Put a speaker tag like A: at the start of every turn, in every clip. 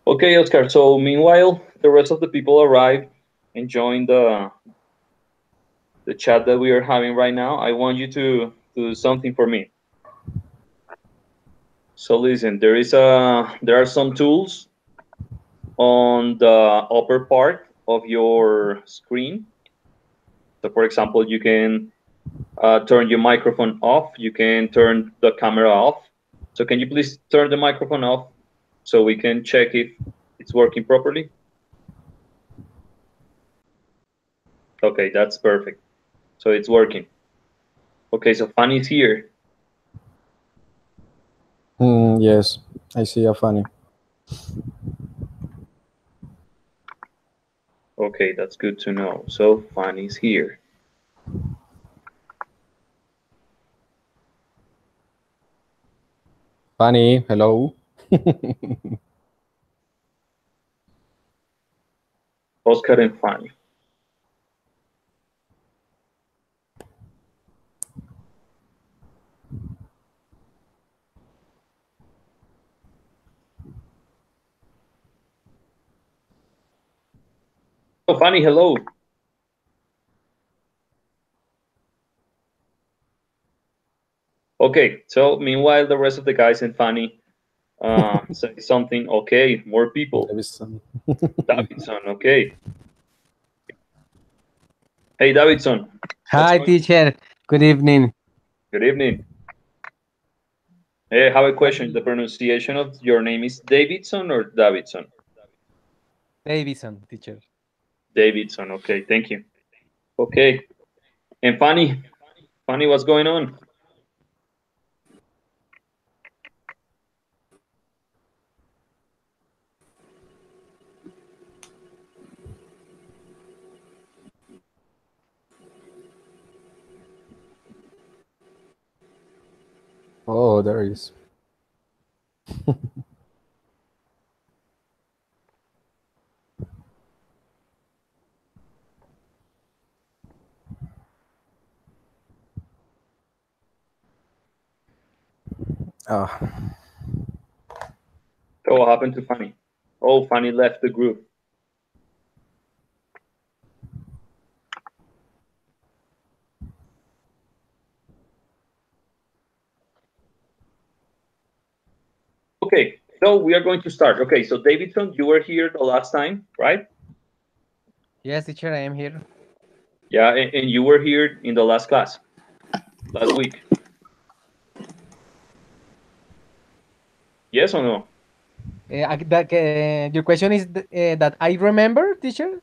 A: Okay, Oscar. So meanwhile, the rest of the people arrive and join the chat that we are having right now. I want you to do something for me. So listen, there are some tools on the upper part of your screen. So for example, you can turn your microphone off. You can turn the camera off. So can you please turn the microphone off so we can check if it's working properly? Okay, that's perfect. So it's working. Okay, so Fanny's here.
B: Yes, I see a funny.
A: Okay, that's good to know. So Fanny's here.
B: Funny, hello.
A: Oscar and Fanny. Oh, Fanny, hello. Okay, so meanwhile, the rest of the guys and Fanny say something. Okay, more people. Davidson, okay. Hey, Davidson.
C: Hi, teacher. Good evening.
A: Good evening. Hey, I have a question. The pronunciation of your name is Davidson or Davidson?
C: Davidson, teacher.
A: Davidson, okay, thank you. Okay, and Fanny, what's going on?
B: Oh, there is. Ah.
A: Oh, what happened to Fanny? Oh, Fanny left the group. Okay, so we are going to start. Okay, so Davidson, you were here the last time, right?
C: Yes, teacher, I am here.
A: Yeah, and you were here in the last class, last week. Yes or no?
C: Your question is that I remember, teacher?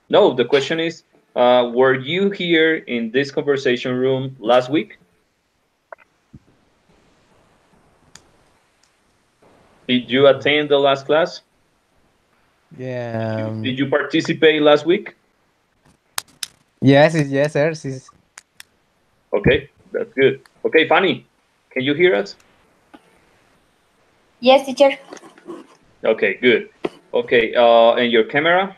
A: No, the question is, were you here in this conversation room last week? Did you attend the last class?
C: Yeah.
A: Did you participate last week?
C: Yes, yes, sir. Yes.
A: Okay, that's good. Okay, Fanny, can you hear us?
D: Yes, teacher.
A: Okay, good. Okay, and your camera?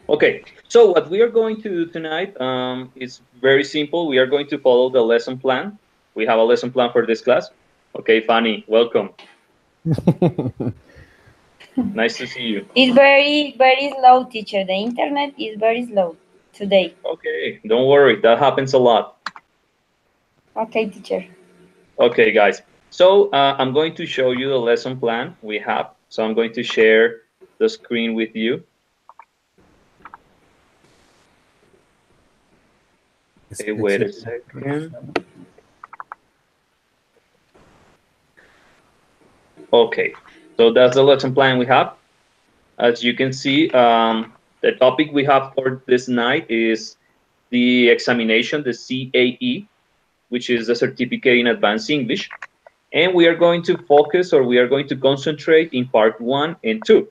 A: Okay, so what we are going to do tonight is very simple. We are going to follow the lesson plan. We have a lesson plan for this class. Okay, Fanny, welcome. Nice to see you.
D: It's very, very slow, teacher. The internet is very slow today.
A: Okay, don't worry. That happens a lot.
D: Okay, teacher.
A: Okay, guys. So I'm going to show you the lesson plan we have. So I'm going to share the screen with you. Okay, wait a second. Okay, so that's the lesson plan we have. As you can see, the topic we have for this night is the examination, the CAE, which is the Certificate in Advanced English. And we are going to focus, or we are going to concentrate in part 1 and 2.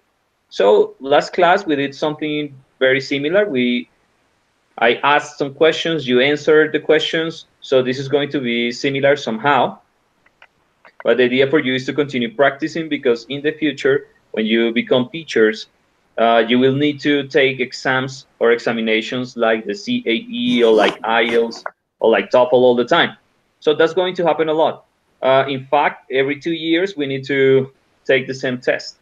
A: So last class, we did something very similar. I asked some questions, you answered the questions. So this is going to be similar somehow. But the idea for you is to continue practicing, because in the future, when you become teachers, you will need to take exams or examinations like the CAE or like IELTS or like TOEFL all the time. So that's going to happen a lot. In fact, every 2 years we need to take the same test.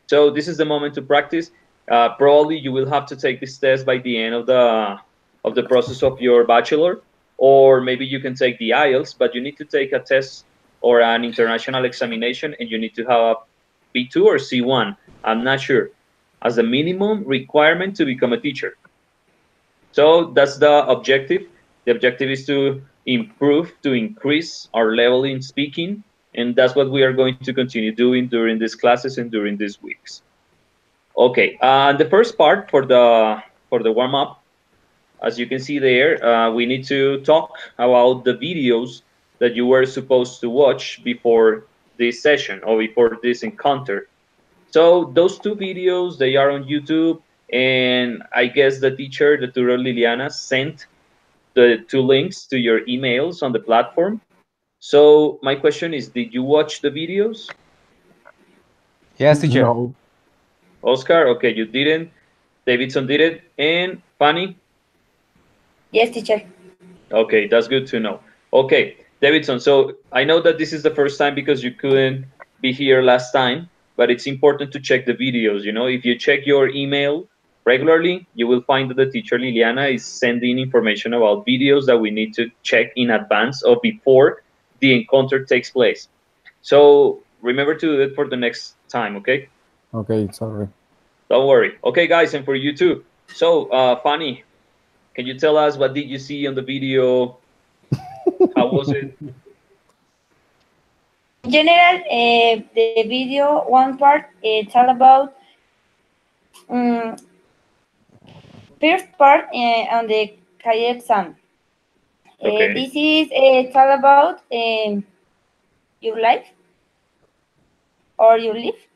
A: So this is the moment to practice. Probably you will have to take this test by the end of the process of your bachelor, or maybe you can take the IELTS, but you need to take a test or an international examination, and you need to have a B2 or C1. I'm not sure, as a minimum requirement to become a teacher. So that's the objective. The objective is to improve, to increase our level in speaking, and that's what we are going to continue doing during these classes and during these weeks. Okay, the first part for the warm up, as you can see there, we need to talk about the videos that you were supposed to watch before this session or before this encounter. So those two videos, they are on YouTube, and I guess the teacher, the tutor Liliana, sent the two links to your emails on the platform. So my question is, did you watch the videos?
C: Yes, teacher.
B: No.
A: Oscar, okay, you didn't. Davidson did it. And Fanny?
D: Yes, teacher.
A: Okay, that's good to know. Okay, Davidson, so I know that this is the first time because you couldn't be here last time, but it's important to check the videos. You know, if you check your email regularly, you will find that the teacher Liliana is sending information about videos that we need to check in advance or before the encounter takes place. So remember to do it for the next time, okay?
B: Okay, sorry.
A: Don't worry. Okay, guys, and for you too. So, Fanny, can you tell us what did you see on the video? How was it?
D: In general, the video, one part, it's all about um, first part on the career exam.
A: Okay.
D: This is it's all about your life or your life.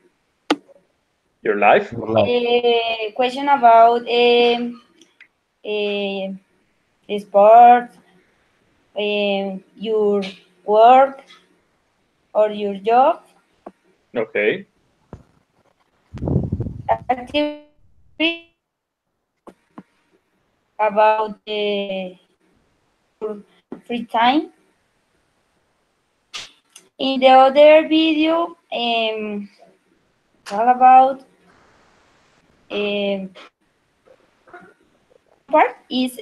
A: Your life?
B: Your life.
D: Question about sports, your work or your job,
A: Okay.
D: activities about your free time. In the other video, all about part is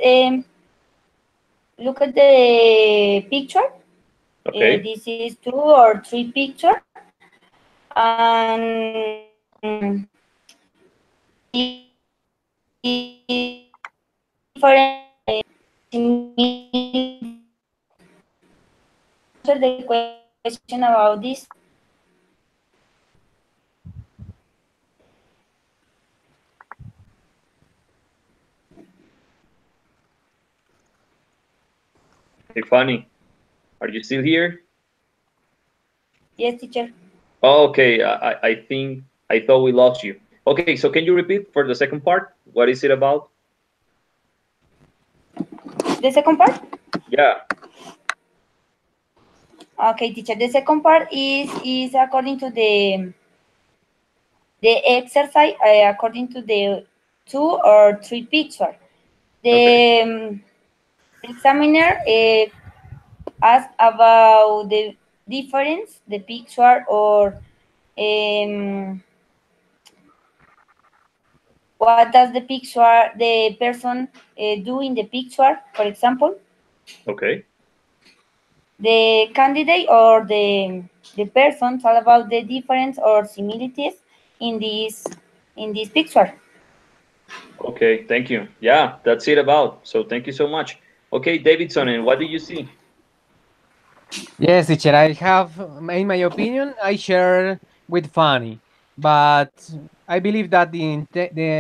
D: look at the picture.
A: Okay.
D: This is 2 or 3 pictures, and different answer the question about this.
A: Hey, Fanny, are you still here?
D: Yes, teacher.
A: Oh, okay. I think I thought we lost you. Okay, so can you repeat for the second part? What is it about?
D: The second part?
A: Yeah.
D: Okay, teacher. The second part is according to the exercise, according to the 2 or 3 picture. The
A: Okay.
D: examiner asked about the difference, the picture, or what does the picture, the person do in the picture, for example.
A: Okay.
D: The candidate or the person talk about the difference or similarities in this picture.
A: Okay. Thank you. Yeah, that's it about. So thank you so much. Okay, Davidson, and what do you see?
C: Yes, teacher. I have, in my opinion, I share with Fanny, but I believe that the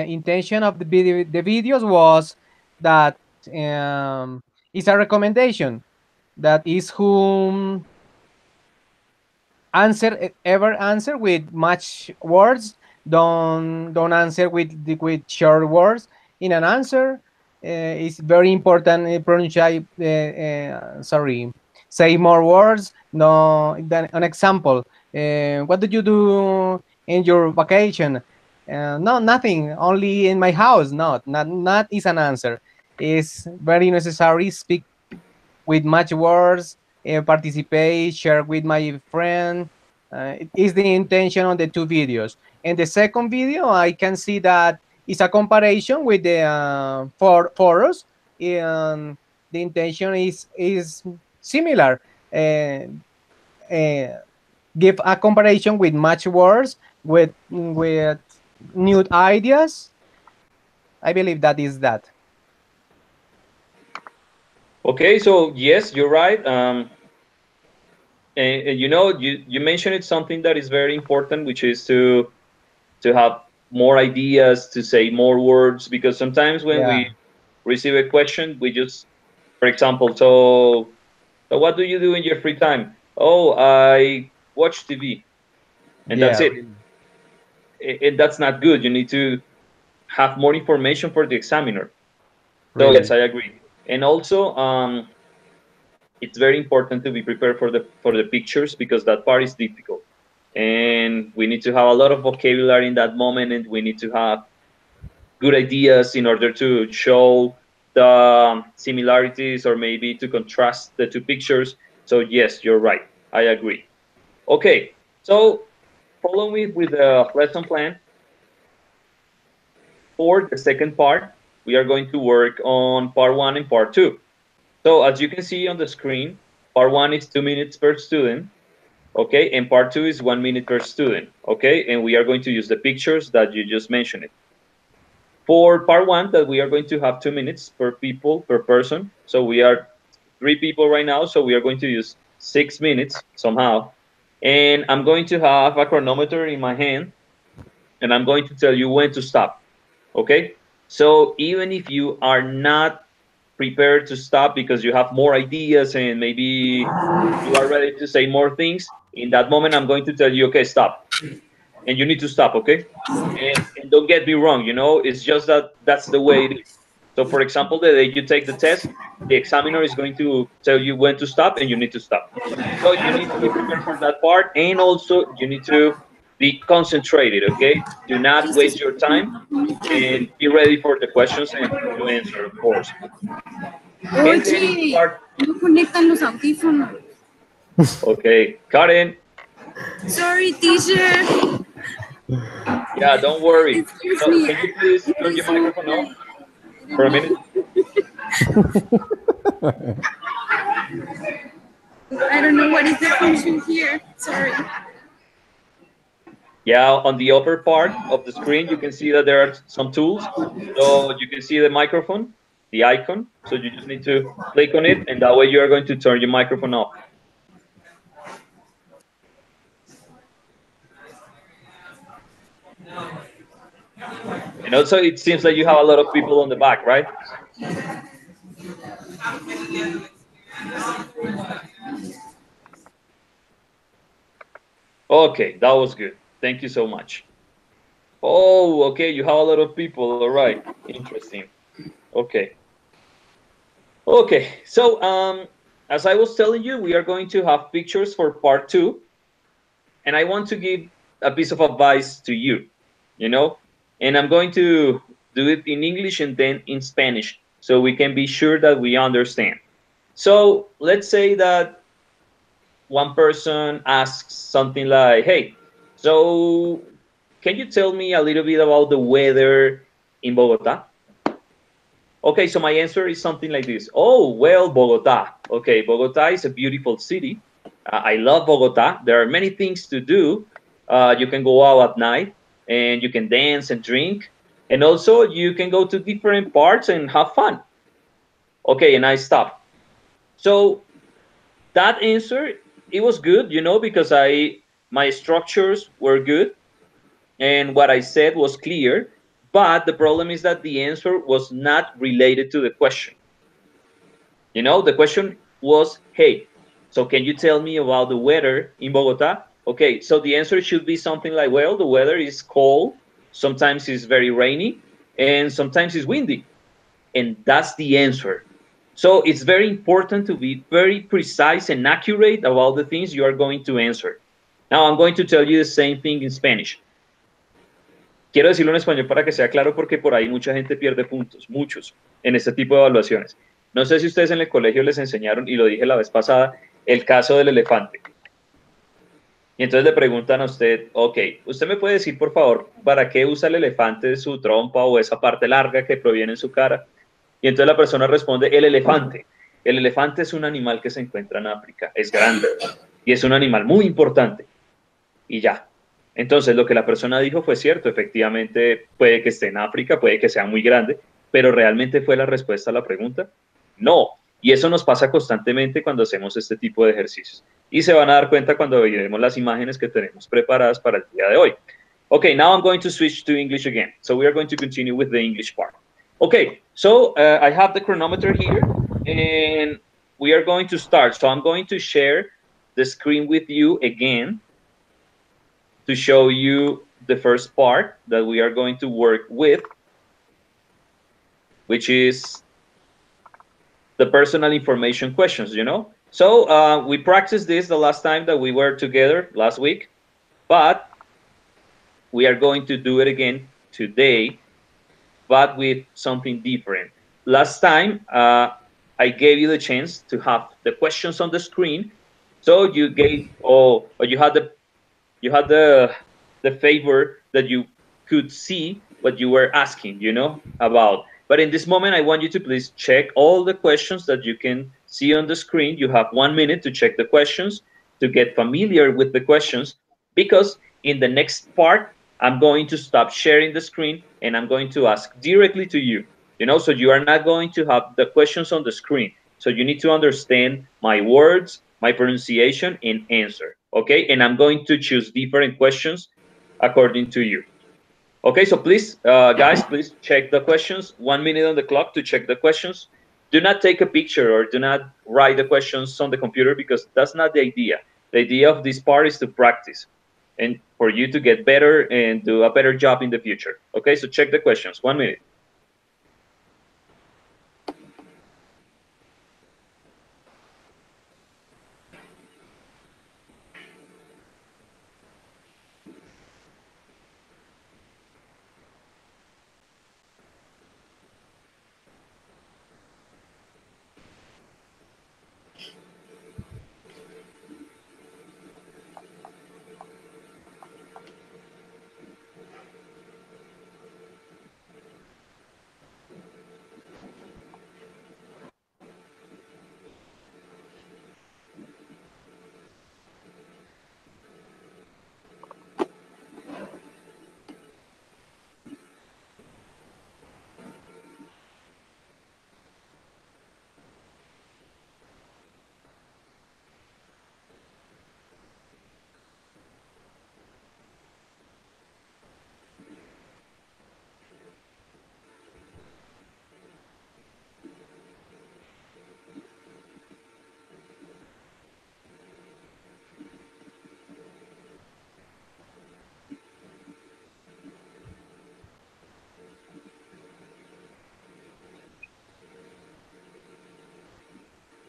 C: intention of the videos was that it's a recommendation that is whom ever answer with much words. Don't answer with short words in an answer. It's very important. Pronounce. Sorry, say more words. No, than an example. What do you do in your vacation? No, nothing. Only in my house. Not is an answer. It's very necessary. Speak with much words, participate, share with my friend. It is the intention on the two videos. In the second video, I can see that it's a comparison with the photos, and the intention is similar. Uh, uh, Give a comparison with much words, with new ideas. I believe that is that.
A: Okay, so yes, you're right. And you know, you mentioned it something that is very important, which is to have more ideas, to say more words, because sometimes when
C: Yeah,
A: we receive a question, we just, for example, so what do you do in your free time? Oh, I watch TV, and that's
C: yeah,
A: it.
C: really,
A: And that's not good. You need to have more information for the examiner. So yes,
C: really.
A: I agree. And also, it's very important to be prepared for the pictures because that part is difficult, and we need to have a lot of vocabulary in that moment, and we need to have good ideas in order to show the similarities or maybe to contrast the two pictures. So yes, you're right. I agree. Okay, so following with the lesson plan for the second part, we are going to work on part one and part two. So as you can see on the screen, part one is 2 minutes per student, okay, and part two is 1 minute per student, okay, and we are going to use the pictures that you just mentioned. For part one, that we are going to have 2 minutes per people per person. So we are 3 people right now, so we are going to use 6 minutes somehow. And I'm going to have a chronometer in my hand, and I'm going to tell you when to stop. Okay? So even if you are not prepared to stop because you have more ideas and maybe you are ready to say more things, in that moment I'm going to tell you, okay, stop, and you need to stop, okay? And don't get me wrong, you know, it's just that that's the way it is. So, for example, the day you take the test, the examiner is going to tell you when to stop, and you need to stop. So you need to be prepared for that part, and also you need to be concentrated, okay? Do not waste your time, and be ready for the questions and to answer, of course. And then in
E: Oye,
A: part,
E: no conectan los audífonos.
A: okay, Karen,
E: Sorry, teacher.
A: yeah, don't worry.
E: Excuse
A: So
E: me.
A: can you please turn your microphone off for a minute?
E: I don't know what is the function here. Sorry.
A: Yeah, on the upper part of the screen, you can see that there are some tools. So you can see the microphone, the icon. So you just need to click on it, and that way you are going to turn your microphone off. And also, it seems like you have a lot of people on the back, right? Okay, that was good. Thank you so much. Oh, okay, you have a lot of people. All right, interesting. Okay. Okay, so as I was telling you, we are going to have pictures for part two, and I want to give a piece of advice to you, you know, and I'm going to do it in English and then in Spanish so we can be sure that we understand. So let's say that one person asks something like, hey, so can you tell me a little bit about the weather in Bogota? Okay, so my answer is something like this. Oh, well, Bogota. Okay, Bogota is a beautiful city. I love Bogota. There are many things to do. You can go out at night and you can dance and drink. And also, you can go to different parts and have fun. Okay, and I stop. So that answer, it was good, you know, because my structures were good and what I said was clear. But the problem is that the answer was not related to the question. You know, the question was, hey, so can you tell me about the weather in Bogota? Okay, so the answer should be something like, well, the weather is cold, sometimes it's very rainy, and sometimes it's windy. And that's the answer. So it's very important to be very precise and accurate about the things you are going to answer. Now I'm going to tell you the same thing in Spanish. Quiero decirlo en español para que sea claro porque por ahí mucha gente pierde puntos, muchos, en este tipo de evaluaciones. No sé si ustedes en el colegio les enseñaron, y lo dije la vez pasada, el caso del elefante. Y entonces le preguntan a usted, ok, ¿usted me puede decir, por favor, para qué usa el elefante su trompa o esa parte larga que proviene en su cara? Y entonces la persona responde, el elefante. El elefante es un animal que se encuentra en África, es grande y es un animal muy importante. Y ya. Entonces lo que la persona dijo fue cierto, efectivamente puede que esté en África, puede que sea muy grande, pero ¿realmente fue la respuesta a la pregunta? No. Y eso nos pasa constantemente cuando hacemos este tipo de ejercicios. Y se van a dar cuenta cuando veremos las imágenes que tenemos preparadas para el día de hoy. Okay, now I'm going to switch to English again. So we are going to continue with the English part. Okay, so I have the chronometer here and we are going to start. So I'm going to share the screen with you again to show you the first part that we are going to work with, which is the personal information questions, you know? So we practiced this the last time that we were together last week, but we are going to do it again today, but with something different. Last time, I gave you the chance to have the questions on the screen. So you gave, or you had the favor that you could see what you were asking, you know, about. But in this moment, I want you to please check all the questions that you can see on the screen. You have 1 minute to check the questions, to get familiar with the questions, because in the next part, I'm going to stop sharing the screen and I'm going to ask directly to you, you know, so you are not going to have the questions on the screen. So you need to understand my words, my pronunciation, and answer, okay? And I'm going to choose different questions according to you. Okay, so please, guys, please check the questions. 1 minute on the clock to check the questions. Do not take a picture or do not write the questions on the computer because that's not the idea. The idea of this part is to practice and for you to get better and do a better job in the future. Okay, so check the questions. 1 minute.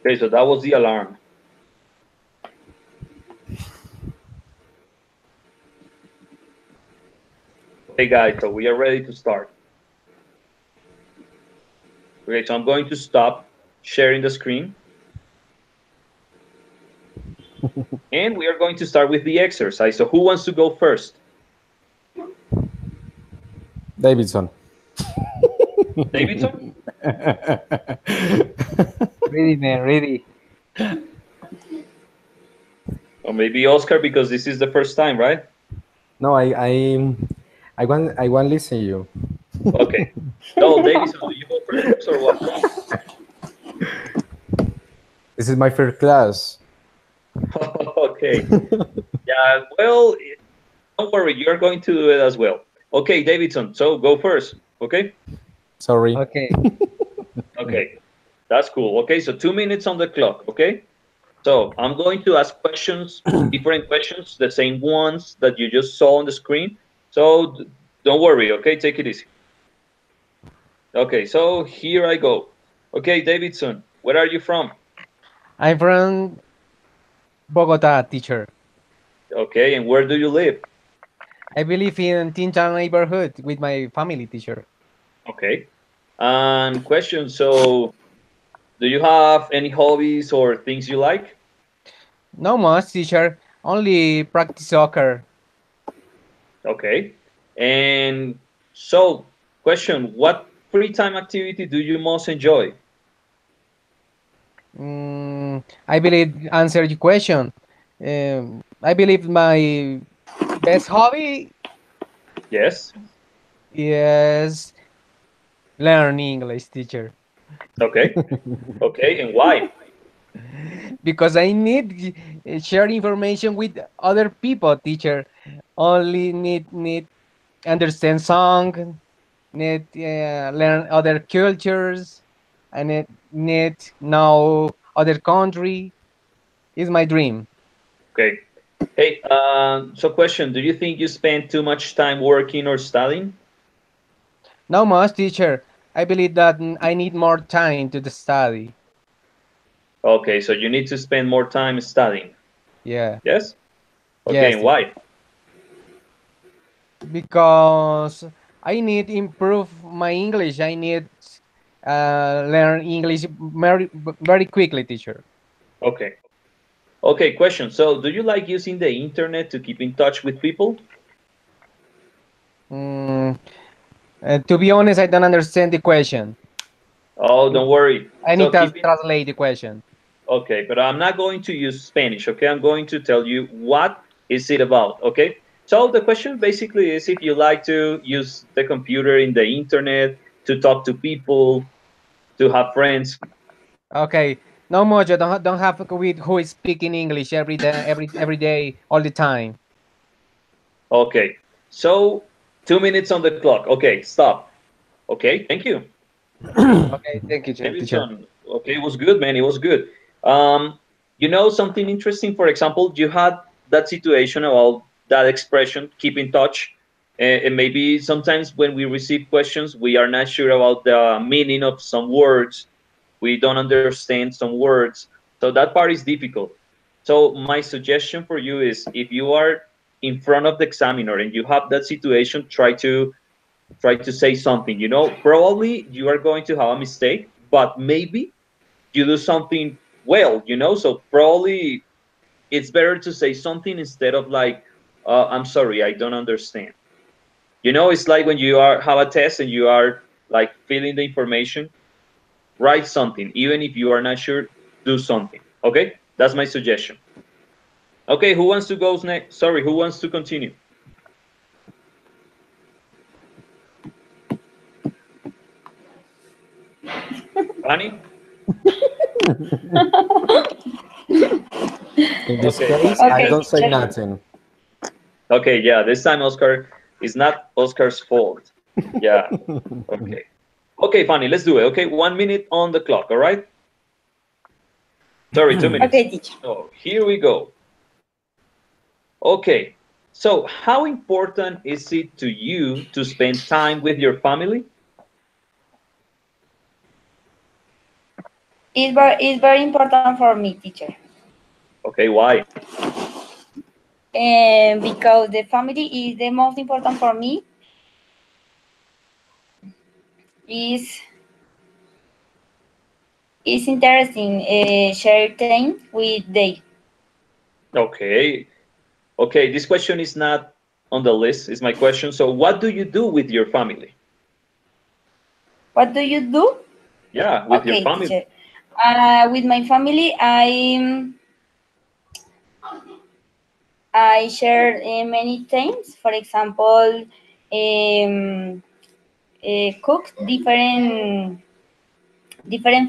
A: Okay, so that was the alarm. Okay, guys, so we are ready to start. Okay, so I'm going to stop sharing the screen. And we are going to start with the exercise. So who wants to go first?
B: Davidson.
A: Davidson?
C: Ready, man, ready.
A: Or maybe Oscar, because this is the first time, right?
B: No, I want listen you.
A: Okay. So, Davidson, do you go first or what?
B: This is my first class.
A: Okay. Yeah, well, don't worry. You're going to do it as well. Okay, Davidson, so go first. Okay?
B: Sorry.
C: Okay.
A: Okay. That's cool. Okay, so 2 minutes on the clock. Okay? So I'm going to ask questions, different questions, the same ones that you just saw on the screen. So don't worry, okay? Take it easy. Okay, so here I go. Okay, Davidson, where are you from?
C: I'm from Bogota, teacher.
A: Okay, and where do you live?
C: I believe in Teen Town Neighborhood with my family, teacher.
A: Okay. And question, so do you have any hobbies or things you like?
C: No much, teacher. Only practice soccer.
A: Okay. And so, question, what free time activity do you most enjoy?
C: I believe answer your question. I believe my best hobby
A: Yes.
C: is learn English, teacher.
A: Okay. Okay. And why?
C: Because I need share information with other people, teacher. Only need understand song, need learn other cultures, and need know other country. Is my dream.
A: Okay. Hey, so question, do you think you spend too much time working or studying?
C: No much, teacher. I believe that I need more time to the study.
A: Okay, so you need to spend more time studying.
C: Yeah.
A: Yes? Okay,
C: Yes,
A: and
C: teacher.
A: why?
C: Because I need improve my English. I need learn English very quickly, teacher.
A: Okay. Okay, question. So, do you like using the internet to keep in touch with people?
C: Mm, to be honest, I don't understand the question.
A: Oh, don't worry.
C: I need
A: So,
C: to
A: keep in
C: translate the question.
A: Okay, but I'm not going to use Spanish, okay? I'm going to tell you what is it about, okay? So the question basically is if you like to use the computer in the internet to talk to people, to have friends.
C: Okay, no more. You don't have with who is speaking English every day, all the time.
A: Okay. So 2 minutes on the clock. Okay, stop. Okay, thank you.
C: Okay, thank you, teacher.
A: Davidson. Okay, it was good, man. It was good. Something interesting, for example, you had that situation about that expression, keep in touch. And maybe sometimes when we receive questions, we are not sure about the meaning of some words. We don't understand some words. So that part is difficult. So my suggestion for you is if you are in front of the examiner and you have that situation, try to say something. Probably you are going to have a mistake, but maybe you do something well. So probably it's better to say something instead of like, I'm sorry, I don't understand. It's like when you are have a test and you are like filling the information, write something. Even if you are not sure, do something. Okay? That's my suggestion. Okay, who wants to go next? Sorry, who wants to continue? Fanny?
B: In this
A: Okay,
B: case,
A: Fanny.
B: I
D: Okay,
B: don't say
D: teacher.
B: nothing.
A: Okay, yeah, this time Oscar is not Oscar's fault. Yeah, okay. Okay, Fanny, let's do it. Okay, 1 minute on the clock, all right? Sorry, 2 minutes.
D: Okay, teacher.
A: So here we go. Okay, so how important is it to you to spend time with your family?
D: It's very important for me, teacher.
A: Okay, why?
D: Because the family is the most important for me. Is is interesting share time with they.
A: Okay, okay, this question is not on the list, is my question. So what do you do with your family?
D: What do you do?
A: Yeah, with your
D: Okay,
A: family.
D: teacher. With my family, I share many things. For example, cook different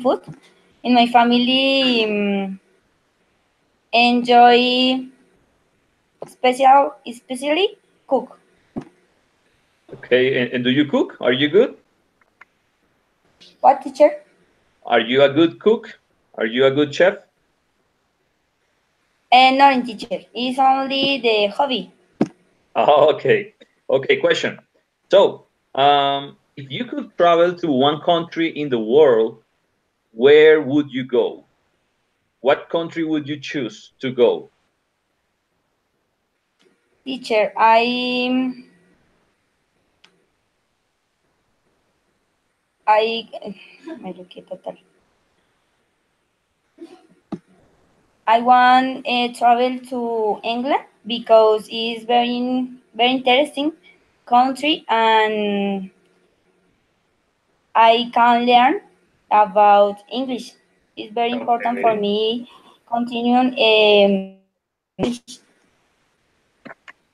D: food. In my family, enjoy especially cook.
A: Okay, and do you cook? Are you good?
D: What, teacher?
A: Are you a good cook? Are you a good chef?
D: And not in teacher. It's only the hobby.
A: Oh, okay. Okay, question. So, if you could travel to one country in the world, where would you go? What country would you choose to go?
D: Teacher, I me equivoqué total. I want travel to England because it's very interesting country and I can learn about English. It's very important for
A: Okay.
D: me continuing English.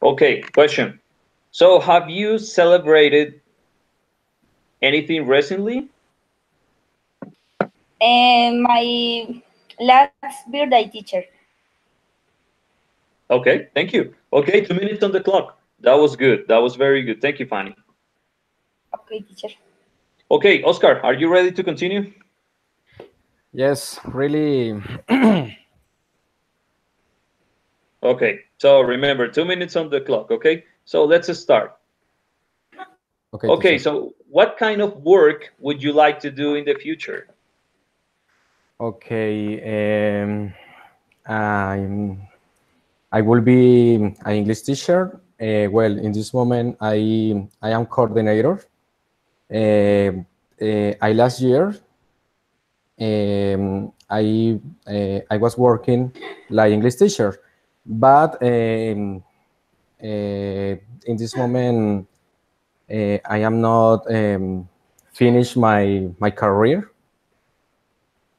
A: Okay, question. So have you celebrated anything recently?
D: My last birthday, teacher.
A: Okay, thank you. Okay, 2 minutes on the clock. That was good. That was very good. Thank you, Fanny.
D: Okay, teacher.
A: Okay, Oscar, are you ready to continue?
B: Yes, really.
A: Okay, so remember, 2 minutes on the clock, okay? So let's start.
B: Okay,
A: Okay,
B: teacher.
A: so what kind of work would you like to do in the future?
B: Okay. I'm. I will be an English teacher. Well, in this moment, I am coordinator. I last year I was working like English teacher, but in this moment I am not finished my career.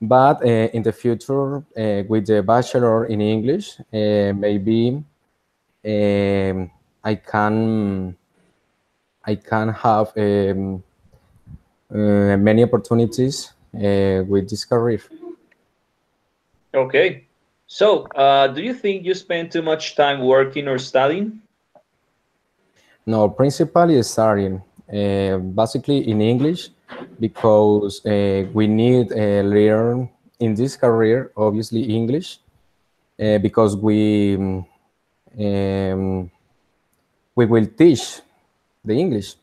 B: But in the future, with the bachelor in English, maybe um, I can I can have many opportunities with this career.
A: Okay, so do you think you spend too much time working or studying?
B: No, principally studying, basically in English, because we need learn in this career, obviously English, because um, we will teach the English.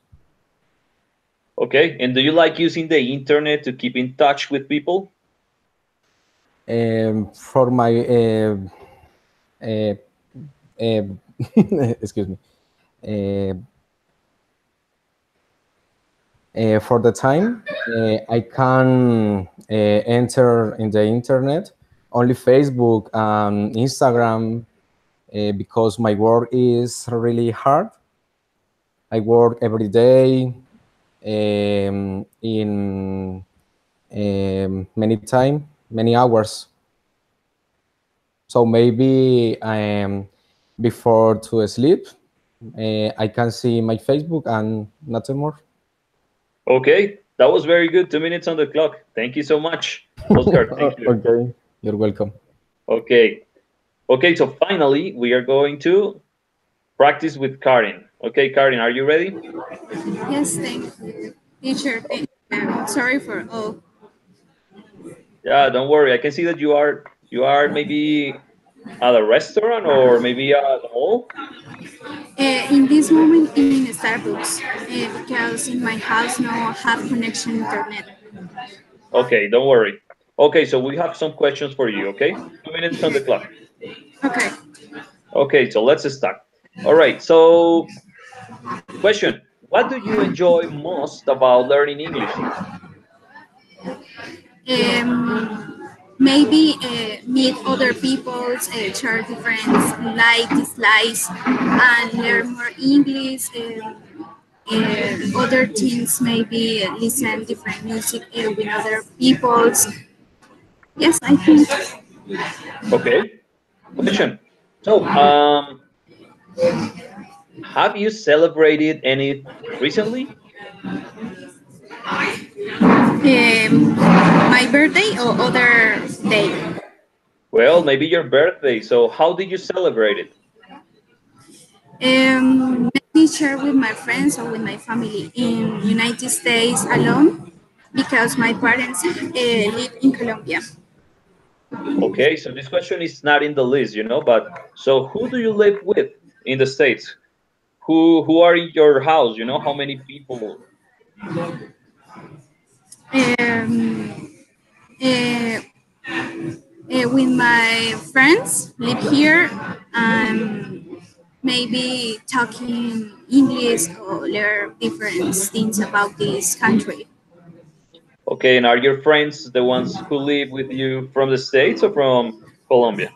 A: Okay, and do you like using the internet to keep in touch with people?
B: For my uh, uh, excuse me. Uh, for the time, I can enter in the internet only Facebook and Instagram because my work is really hard. I work every day in many time, many hours. So maybe before to sleep, I can see my Facebook and nothing more.
A: Okay, that was very good. 2 minutes on the clock. Thank you so much, Oscar. Thank you.
B: Okay, you're welcome.
A: Okay, okay, so finally, we are going to practice with Karin. Okay, Karin, are you ready?
E: Yes, thank you. Teacher, sorry for all.
A: Yeah, don't worry. I can see that you are maybe at a restaurant or maybe at a mall.
E: In this moment in Starbucks, because in my house no have connection internet.
A: Okay, don't worry. Okay, so we have some questions for you, okay? 2 minutes on the clock.
E: Okay.
A: Okay, so let's start. All right, so question, what do you enjoy most about learning English?
E: Maybe meet other people, share different like dislikes, and learn more English. Other things, maybe listen different music with other people's. Yes, I think.
A: Okay, question. So, have you celebrated any recently?
E: My birthday or other day.
A: Well, maybe your birthday. So, how did you celebrate it?
E: Maybe share with my friends or with my family in United States alone because my parents live in Colombia.
A: Okay, so this question is not in the list, but so who do you live with in the States? Who are in your house? How many people?
E: Um, uh, with my friends live here. Um, maybe talking English or learn different things about this country.
A: Okay, and are your friends the ones who live with you from the States or from Colombia?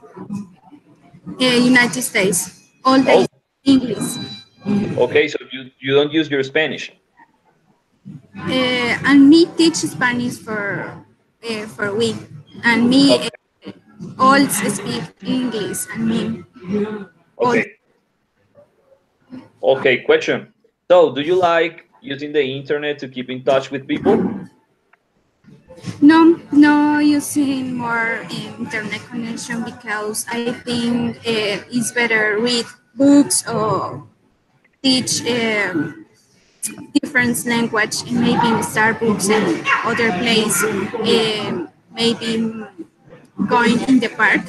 E: United States, all
A: Oh,
E: day English.
A: okay, so you don't use your Spanish.
E: And me teach Spanish for a week, and me
A: Okay,
E: all speak English, and me all.
A: okay, okay, question. So, do you like using the internet to keep in touch with people?
E: No using more internet connection because I think it's better read books or teach different language, maybe in Starbucks and other place, maybe going in the park.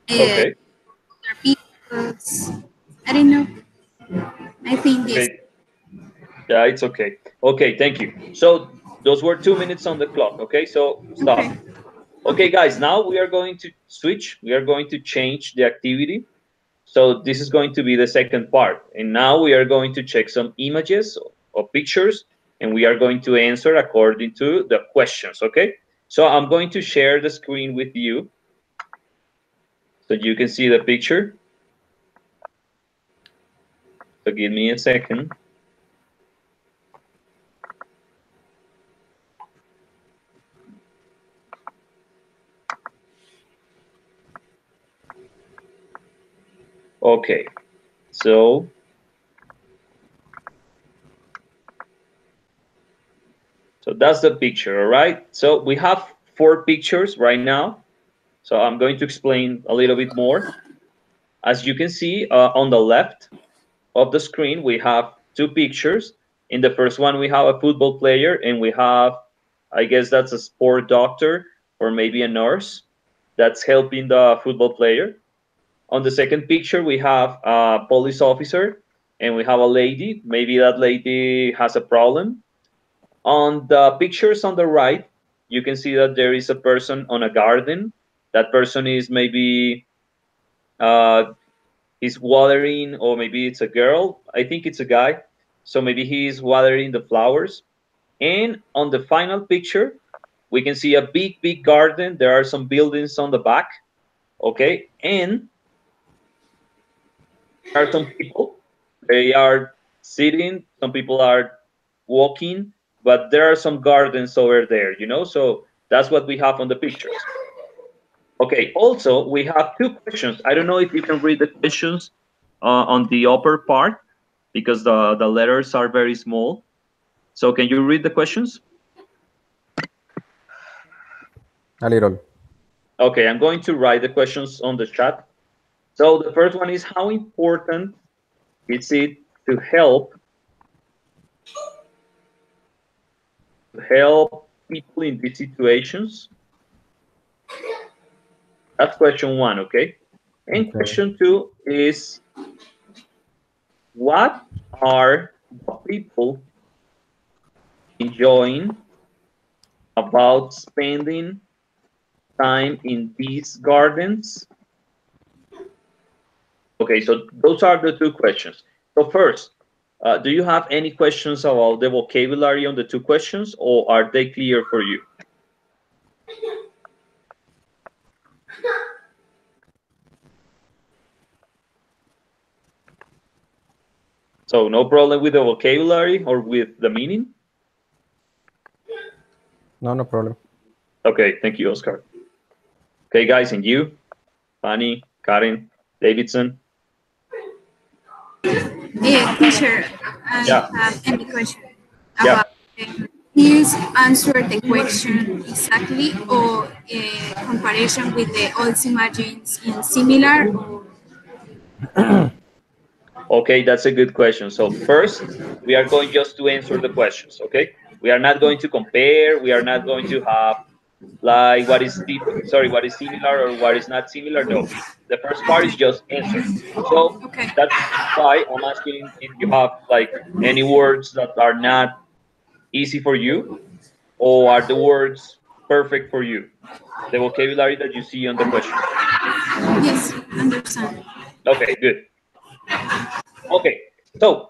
A: Okay,
E: Other people, I don't know. I think this.
A: okay, yeah, it's okay. Okay, thank you. So, those were 2 minutes on the clock. Okay, so
E: Okay.
A: stop. Okay, guys, now we are going to switch. We are going to change the activity. So this is going to be the second part. And now we are going to check some images or pictures, and we are going to answer according to the questions, okay? So I'm going to share the screen with you so you can see the picture. So give me a second. Okay, so that's the picture, all right? So we have 4 pictures right now. So I'm going to explain a little bit more. As you can see on the left of the screen, we have 2 pictures. In the first one, we have a football player, and we have, I guess that's a sport doctor or maybe a nurse that's helping the football player. On the second picture, we have a police officer, and we have a lady. Maybe that lady has a problem. On the pictures on the right, you can see that there is a person on a garden. That person is maybe uh, he's watering, or maybe it's a girl. I think it's a guy. So maybe he's watering the flowers. And on the final picture, we can see a big, big garden. There are some buildings on the back. Okay. And there are some people. They are sitting. Some people are walking. But there are some gardens over there, So that's what we have on the pictures. Okay. Also, we have 2 questions. I don't know if you can read the questions on the upper part, because the letters are very small. So can you read the questions?
B: A little.
A: Okay, I'm going to write the questions on the chat. So the first one is, how important is it to help people in these situations? That's question 1, okay? And
B: Okay.
A: question 2 is, what are the people enjoying about spending time in these gardens? Okay, so those are the 2 questions. So first, do you have any questions about the vocabulary on the 2 questions, or are they clear for you? So no problem with the vocabulary or with the meaning?
B: No problem.
A: Okay, thank you, Oscar. Okay, guys, and you? Fanny, Karen, Davidson?
E: Teacher, I
A: Yeah.
E: have any question
A: Yeah.
E: about please answer the question exactly or comparison with the old imagines in similar or
A: Okay, that's a good question. So first, we are going just to answer the questions, okay? We are not going to compare. We are not going to have like what is similar or what is not similar. No, the first part is just answer. So
E: okay.
A: that's why I'm asking if you have like any words that are not easy for you, or are the words perfect for you, the vocabulary that you see on the questions.
E: Yes, understand.
A: Okay, good. Okay, so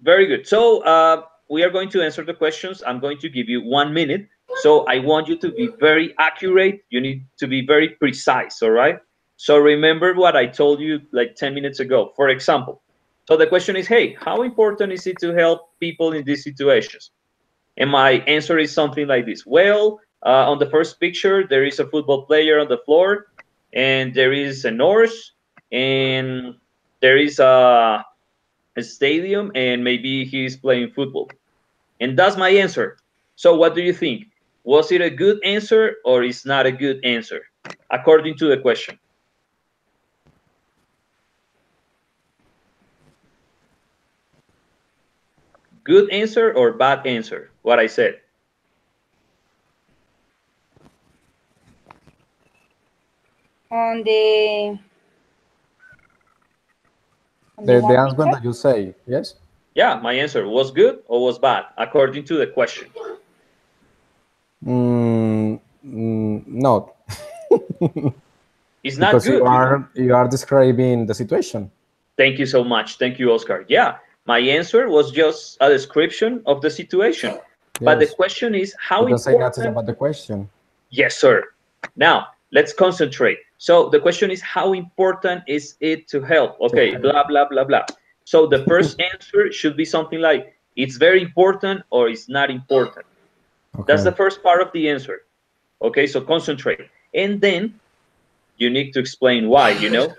A: very good. So we are going to answer the questions. I'm going to give you 1 minute. So I want you to be very accurate. You need to be very precise, all right? So remember what I told you like 10 minutes ago. For example, so the question is, hey, how important is it to help people in these situations? And my answer is something like this. Well, on the first picture, there is a football player on the floor, and there is a nurse, and there is a stadium, and maybe he's playing football. And that's my answer. So what do you think? Was it a good answer or is not a good answer according to the question? Good answer or bad answer? What I said.
D: On the
B: The
D: one
B: answer
D: picture.
B: that you say, yes?
A: Yeah, my answer was good or was bad according to the question.
B: No,
A: It's not
B: because
A: good, you know.
B: you are describing the situation.
A: Thank you so much. Thank you, Oscar. Yeah, my answer was just a description of the situation. But the
B: Yes,
A: question is how
B: it doesn't say nothing
A: important.
B: about the question.
A: Yes, sir. Now, let's concentrate. So the question is how important is it to help? Okay, blah, blah, blah, blah. So the first answer should be something like it's very important or it's not important. That's the
B: Okay.
A: first part of the answer. Okay, so concentrate. And then you need to explain why, you know?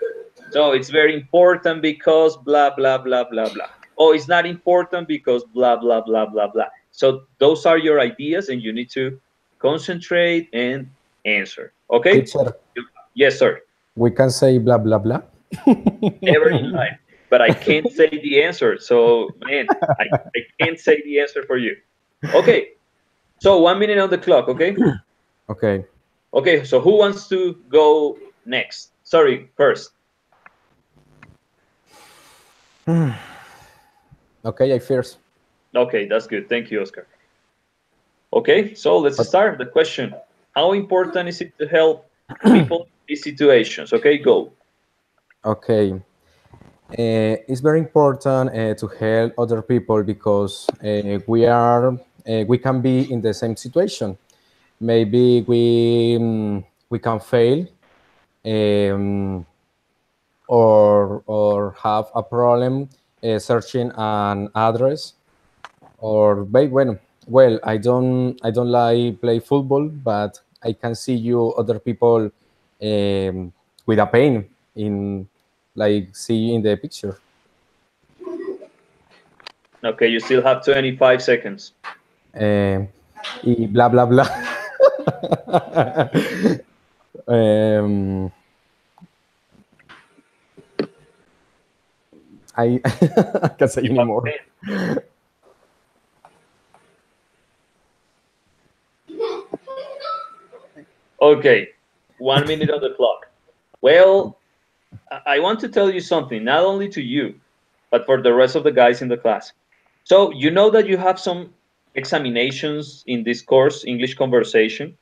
A: So it's very important because blah, blah, blah, blah, blah. Oh, it's not important because blah, blah, blah, blah, blah. So those are your ideas and you need to concentrate and answer. Okay?
B: Teacher,
A: Yes, sir.
B: we can say blah blah blah.
A: Never in life. But I can't say the answer. So, man, I can't say the answer for you. Okay. So 1 minute on the clock, okay?
B: Okay.
A: Okay, so who wants to go next? Sorry, first.
B: Okay, I first.
A: Okay, that's good. Thank you, Oscar. Okay, so let's
B: But
A: start the question. How important is it to help people in these situations? Okay, go.
B: okay, it's very important to help other people because we can be in the same situation. Maybe we can fail, um, or have a problem searching an address, or I don't like play football, but I can see you other people with a pain in, like see in the picture.
A: Okay, you still have 25 seconds.
B: Y bla bla bla. um, I I can't say
A: You have
B: anymore.
A: 10. Okay, 1 minute on the clock. Well, I want to tell you something, not only to you, but for the rest of the guys in the class. So you know that you have some examinations in this course, English Conversation.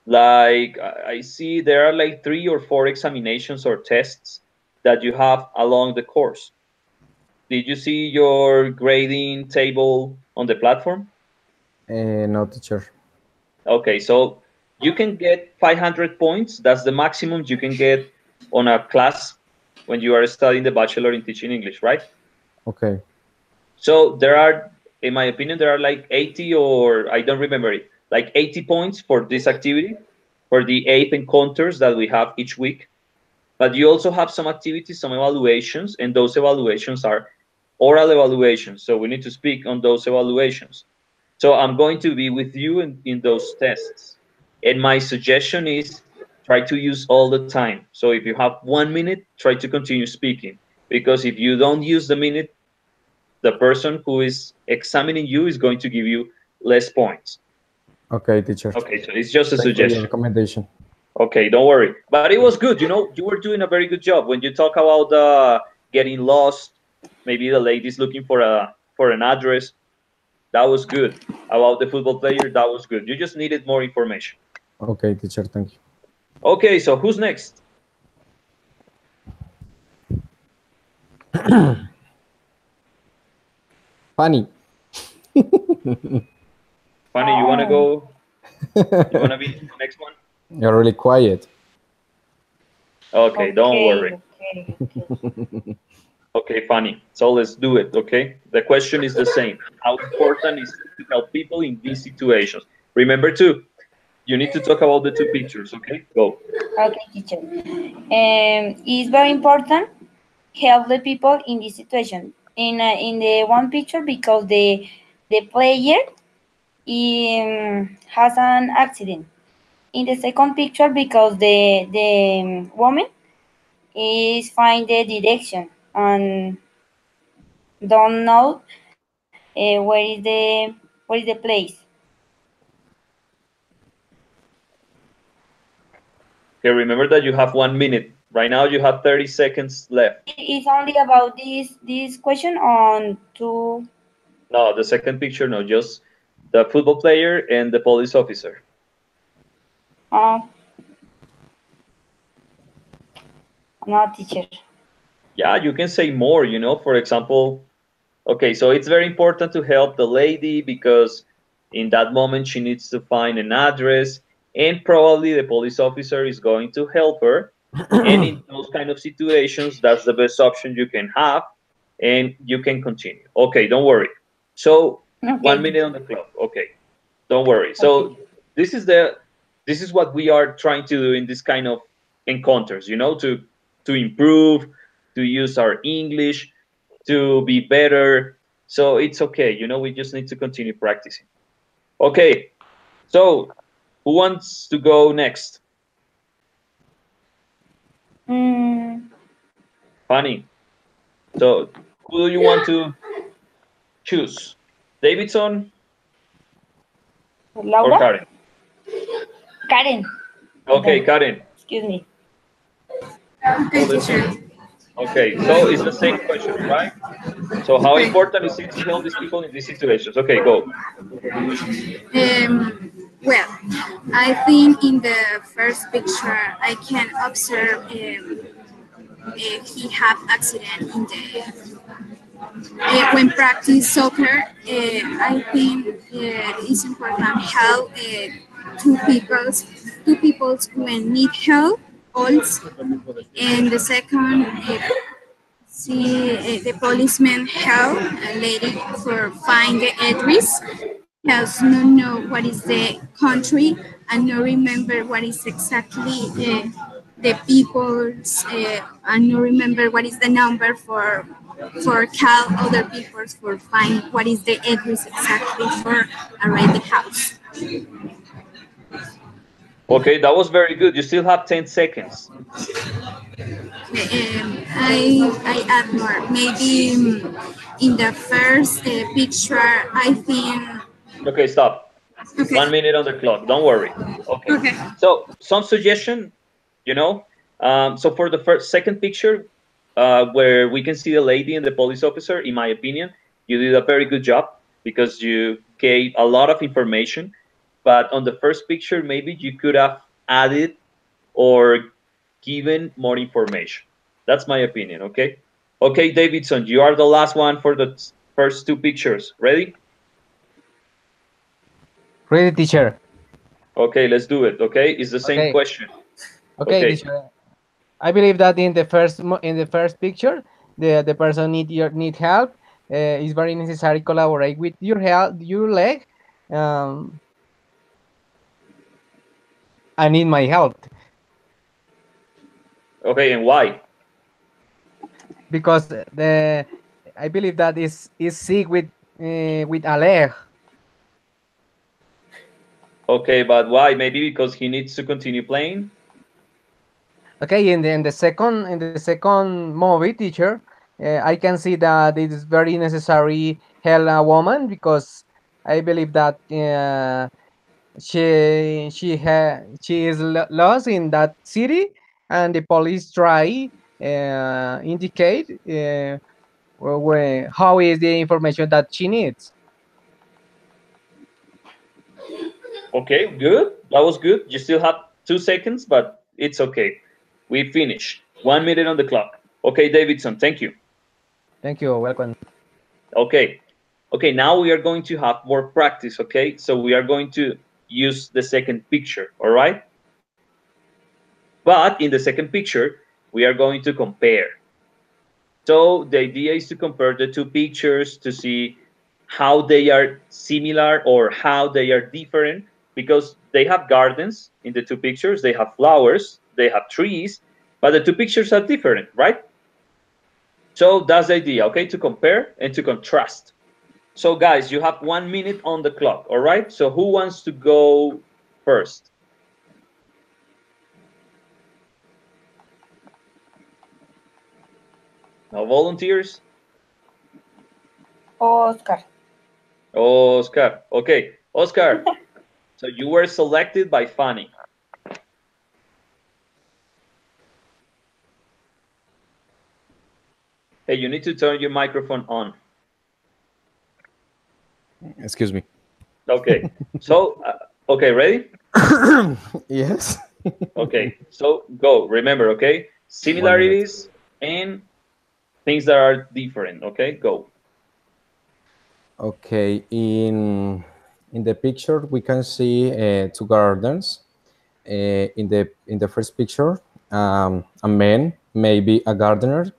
A: Like I see there are like 3 or 4 examinations or tests that you have along the course. Did you see your grading table on the platform?
B: No, teacher.
A: Okay, so you can get 500 points. That's the maximum you can get on a class when you are studying the bachelor in teaching English, right?
B: Okay.
A: So there are, in my opinion, there are like 80, or I don't remember it, like 80 points for this activity, for the 8 encounters that we have each week. But you also have some activities, some evaluations, and those evaluations are oral evaluations. So we need to speak on those evaluations. So I'm going to be with you in those tests. And my suggestion is try to use all the time. So if you have 1 minute, try to continue speaking. Because if you don't use the minute, the person who is examining you is going to give you less points.
B: Okay, teacher.
A: Okay, so it's just a
B: Thanks for your
A: suggestion.
B: recommendation.
A: Okay, don't worry. But it was good. You know, you were doing a very good job when you talk about getting lost. Maybe the lady's looking for an address. That was good. About the football player, that was good. You just needed more information.
B: Okay, teacher. Thank you.
A: Okay, so who's next?
B: Funny.
A: Funny, you want to go? You want to be the next one?
B: You're really quiet.
A: Okay, don't worry.
D: Okay.
A: Okay, Funny. So let's do it, okay? The question is the same. How important is it to help people in these situations? Remember too, you need to talk about the two pictures, okay? Go.
D: Okay, teacher. It's very important help the people in this situation. In the one picture because the player has an accident. In the second picture because the woman is find the direction and don't know where is the place.
A: Okay, remember that you have 1 minute. Right now you have 30 seconds left.
D: It's only about this question on two.
A: No, the second picture, no, just the football player and the police officer.
D: Uh, no, teacher.
A: Yeah, you can say more, you know, for example, okay, so it's very important to help the lady because in that moment she needs to find an address and probably the police officer is going to help her. And in those kind of situations, that's the best option you can have and you can continue. Okay, don't worry. So
D: Okay,
A: 1 minute on the clock. Okay, don't worry.
D: okay.
A: So this is the this is what we are trying to do in this kind of encounters, you know, to improve, to use our English, to be better. So it's okay, you know, we just need to continue practicing. Okay, so who wants to go next?
D: Mm,
A: Funny. So who do you want to choose? Davidson or
D: Laura?
A: Karen?
D: Karen.
A: Okay, Karen.
D: Excuse me.
A: So
E: Okay,
A: let's
E: teacher.
A: see. Okay, so it's the same question, right? So how
E: Okay.
A: important is it to help these people in these situations? Okay, go.
E: Well, I think in the first picture I can observe he have accident in the when practice soccer. I think it's important help two peoples when need help also. And the second, see the policeman help a lady for find the address because no know what is the country and no remember what is exactly the people's and no remember what is the number for call other people for find what is the address exactly for arrive the house.
A: Okay, that was very good. You still have 10 seconds.
E: I add more. Maybe in the first picture, I think.
A: Okay, stop.
E: Okay.
A: 1 minute on the clock. Don't worry. Okay.
E: Okay.
A: So some suggestion, you know. So for the second picture, where we can see the lady and the police officer, in my opinion, you did a very good job because you gave a lot of information. But on the first picture, maybe you could have added or given more information. That's my opinion. Okay. Okay, Davidson, you are the last one for the first two pictures. Ready?
C: Ready, teacher.
A: Okay, let's do it. Okay, it's the same
C: Okay.
A: question.
C: Okay,
A: Okay.
C: teacher. I believe that in the first picture, the person need help. It's very necessary collaborate with your leg. Um, I need my help
A: Okay, and why?
C: because I believe that is sick with a leg.
A: Okay, but why? Maybe because he needs to continue playing.
C: Okay, in the second movie, teacher, I can see that it is very necessary help a woman because I believe that she is lost in that city, and the police try indicate how is the information that she needs.
A: Okay, good. That was good. You still have 2 seconds, but it's okay. We finished. 1 minute on the clock. Okay, Davidson, thank you.
C: Thank you. Welcome.
A: Okay. Okay, now we are going to have more practice, okay? So we are going to use the second picture, all right? But in the second picture, we are going to compare. So the idea is to compare the two pictures to see how they are similar or how they are different, because they have gardens in the two pictures, they have flowers, they have trees, but the two pictures are different, right? So that's the idea, okay? To compare and to contrast. So guys, you have 1 minute on the clock, all right? So who wants to go first? No volunteers?
D: Oscar.
A: Oscar. Okay, Oscar. So you were selected by Fanny. Hey, you need to turn your microphone on.
B: Excuse me.
A: Okay. So, okay, ready?
B: Yes.
A: Okay. So go. Remember, okay?
B: 1 minute.
A: Similarities and things that are different. Okay, go.
B: Okay. In the picture, we can see two gardens. In the first picture, a man, maybe a gardener,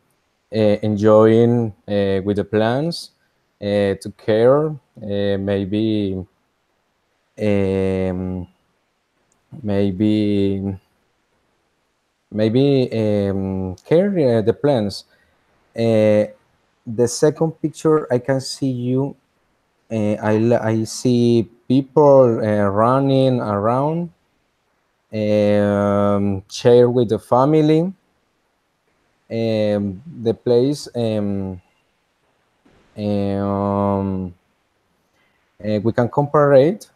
B: enjoying with the plants, to care, maybe um, maybe care the plants. The second picture, I can see you. I see people running around, share with the family. The place, we can compare it,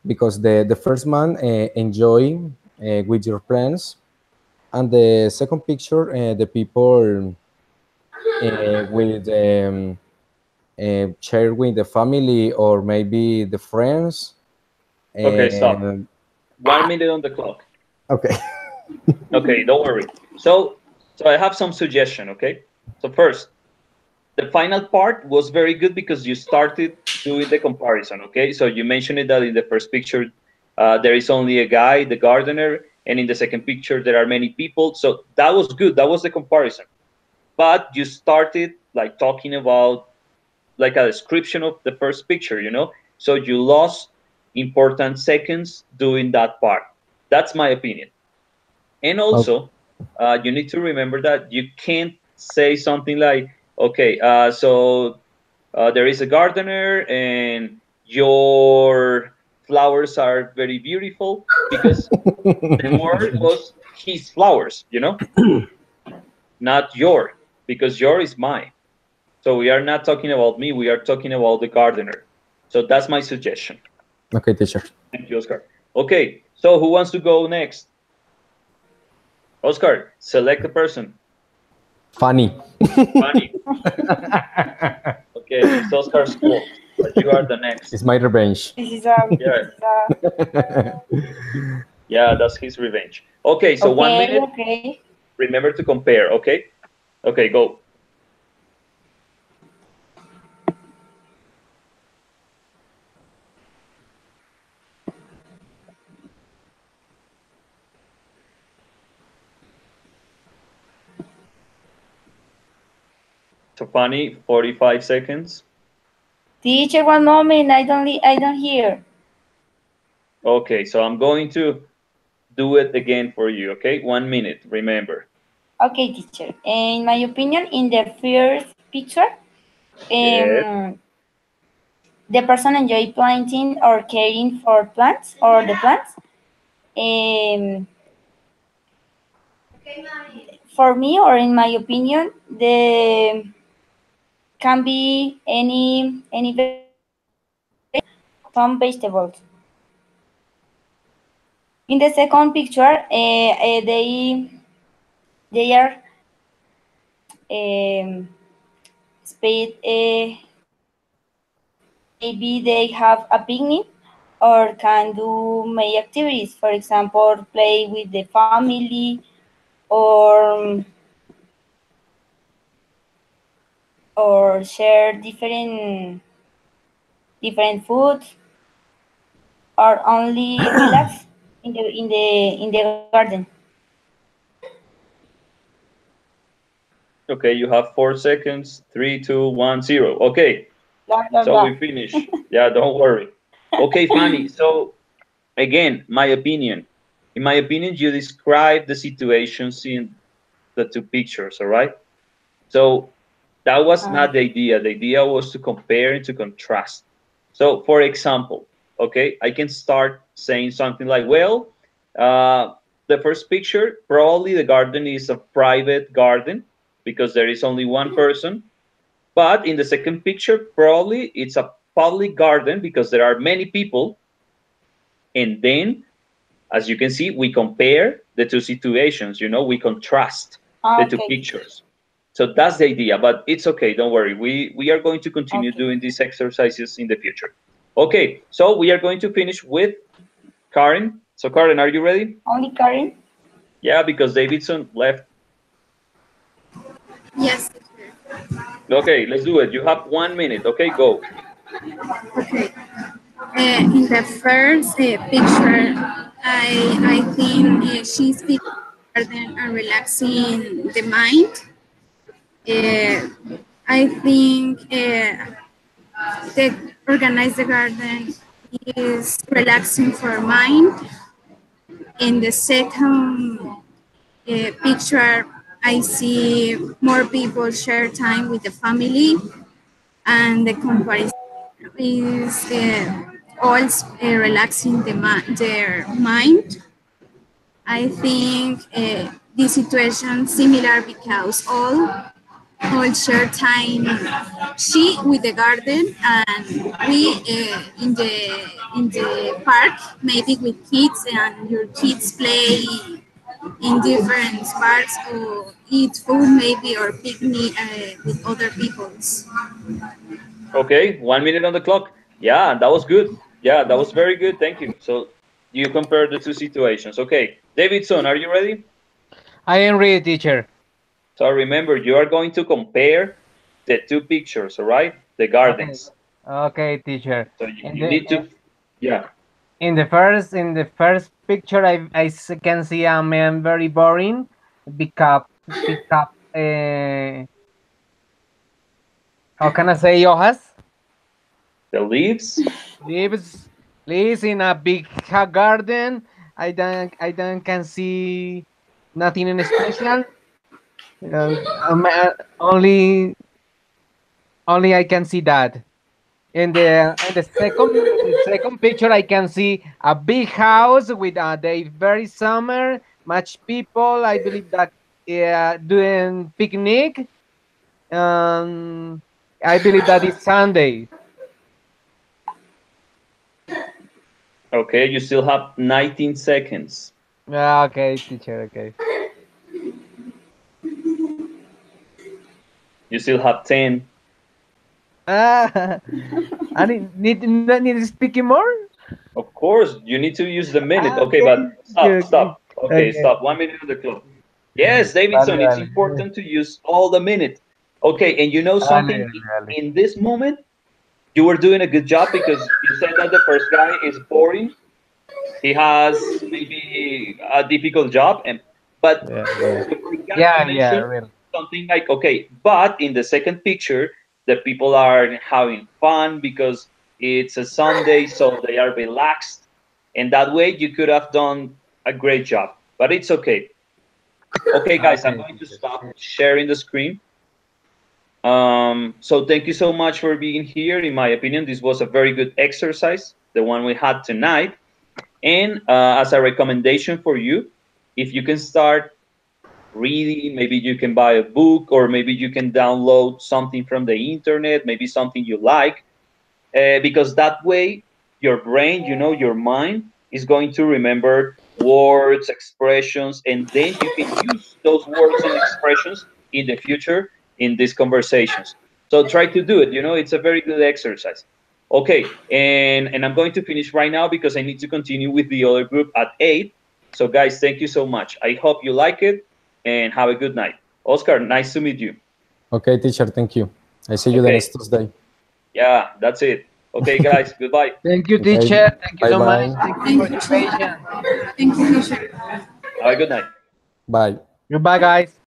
B: because the first man enjoy with your plans, and the second picture, the people with share with the family or maybe the friends.
A: Okay, stop.
B: Um,
A: 1 minute on the clock.
B: okay.
A: Okay, don't worry. So I have some suggestion. Okay. So first, the final part was very good because you started doing the comparison. Okay. So you mentioned it that in the first picture, there is only a guy, the gardener, and in the second picture there are many people. So that was good. That was the comparison. But you started like talking about like a description of the first picture, you know? So you lost important seconds doing that part. That's my opinion. And
B: Okay.
A: also, you need to remember that you can't say something like, okay, there is a gardener and your flowers are very beautiful, because the word was his flowers, you know, not your, because your is mine. So we are not talking about me, we are talking about the gardener. So that's my suggestion.
B: Okay, teacher.
A: Thank you, Oscar. Okay, so who wants to go next? Oscar, select a person.
B: Funny.
A: Funny. Okay, it's Oscar's fault, but you are the next.
B: It's my revenge.
D: This is a.
A: Yeah, yeah, that's his revenge. Okay, so 1
D: Okay,
A: minute.
D: okay.
A: Remember to compare, okay? Okay, go. So funny, 45 seconds.
D: Teacher, one moment. I don't hear.
A: Okay, so I'm going to do it again for you, okay? 1 minute, remember.
D: Okay, teacher. In my opinion, in the first picture,
A: Yes.
D: the person enjoy planting or caring for plants or the plants. Um, for me, or in my opinion, the can be any some vegetables. In the second picture, they are spade. Maybe they have a picnic or can do many activities. For example, play with the family or or share different food, or only relax in the garden?
A: Okay, you have 4 seconds. 3, 2, 1, 0. Okay,
D: Blah blah
A: so
D: blah.
A: we finish. Yeah, don't worry. Okay, Fanny. So again, my opinion. In my opinion, you describe the situations in the two pictures. All right. So that was not the idea. The idea was to compare and to contrast. So, for example, okay, I can start saying something like, well, the first picture, probably the garden is a private garden because there is only one person. But in the second picture, probably it's a public garden because there are many people. And then, as you can see, we compare the two situations, we contrast the two
D: Okay.
A: pictures. So that's the idea, but it's okay, don't worry. We are going to continue
D: Okay.
A: doing these exercises in the future. Okay, so we are going to finish with Karen. So Karen, are you ready?
D: Only Karen?
A: Yeah, because Davidson left.
E: Yes.
A: Okay, let's do it. You have 1 minute. Okay, go.
E: Okay. In the first picture, I think she's speaking garden and relaxing the mind. I think the organize the garden is relaxing for mind. In the second picture, I see more people share time with the family, and the comparison is also relaxing their mind. I think this situation similar because all share time. She with the garden, and we in the park, maybe with kids, and your kids play in different parks or eat food maybe or picnic with other peoples.
A: Okay, 1 minute on the clock. Yeah, that was good. Yeah, that was very good. Thank you. So you compare the two situations. Okay, Davidson, are you ready?
C: I am ready, teacher.
A: So remember, you are going to compare the two pictures, all right? The
C: Okay.
A: gardens.
C: Okay, teacher.
A: So you,
C: In
A: you
C: the
A: need to, yeah.
C: in the first picture, can see a man very boring. Pick up. How can I say hojas?
A: The leaves.
C: Lives lives in a big garden. I don't can see nothing in special. Only I can see that. In the second picture, I can see a big house with a day very summer, much people. I believe that doing picnic. Um, I believe that it's Sunday.
A: Okay, you still have 19 seconds.
C: Okay, teacher. Okay.
A: You still have 10.
C: Ah, I need speaking more.
A: Of course, you need to use the minute. Okay,
C: Okay,
A: but
C: okay,
A: stop,
C: okay.
A: stop. Okay,
C: Okay.
A: stop. 1 minute on the clock. Yes,
C: Vale,
A: Davidson, it's
C: vale.
A: important to use all the minute. Okay, and you know
C: Vale,
A: something?
C: vale, vale.
A: In this moment, you were doing a good job because you said that the first guy is boring. He has maybe a difficult job, but
C: Yeah, yeah.
A: the first guy
C: Yeah,
A: you
C: yeah,
A: mentioned
C: really.
A: something like, okay, but in the second picture, the people are having fun because it's a Sunday, so they are relaxed, and that way you could have done a great job. But it's okay. Okay, guys, I'm
C: Okay,
A: going to
C: teacher.
A: stop sharing the screen. So thank you so much for being here. In my opinion, this was a very good exercise, the one we had tonight. And as a recommendation for you, if you can start reading, maybe you can buy a book, or maybe you can download something from the internet, maybe something you like, because that way your brain, your mind is going to remember words, expressions, and then you can use those words and expressions in the future in these conversations. So try to do it. It's a very good exercise. Okay, and I'm going to finish right now because I need to continue with the other group at 8. So guys, thank you so much. I hope you like it and have a good night. Oscar, nice to meet you.
B: Okay, teacher, thank you. I see you the
A: Okay.
B: next Tuesday.
A: Yeah, that's it. Okay, guys, goodbye.
C: Thank you,
B: Okay.
C: teacher. Thank you so
B: Bye-bye.
C: much. Thank you
E: Thank
C: for
E: you,
C: your
E: teacher.
C: patience.
E: Thank you, teacher.
A: Have a good night.
B: Bye.
C: Goodbye, guys.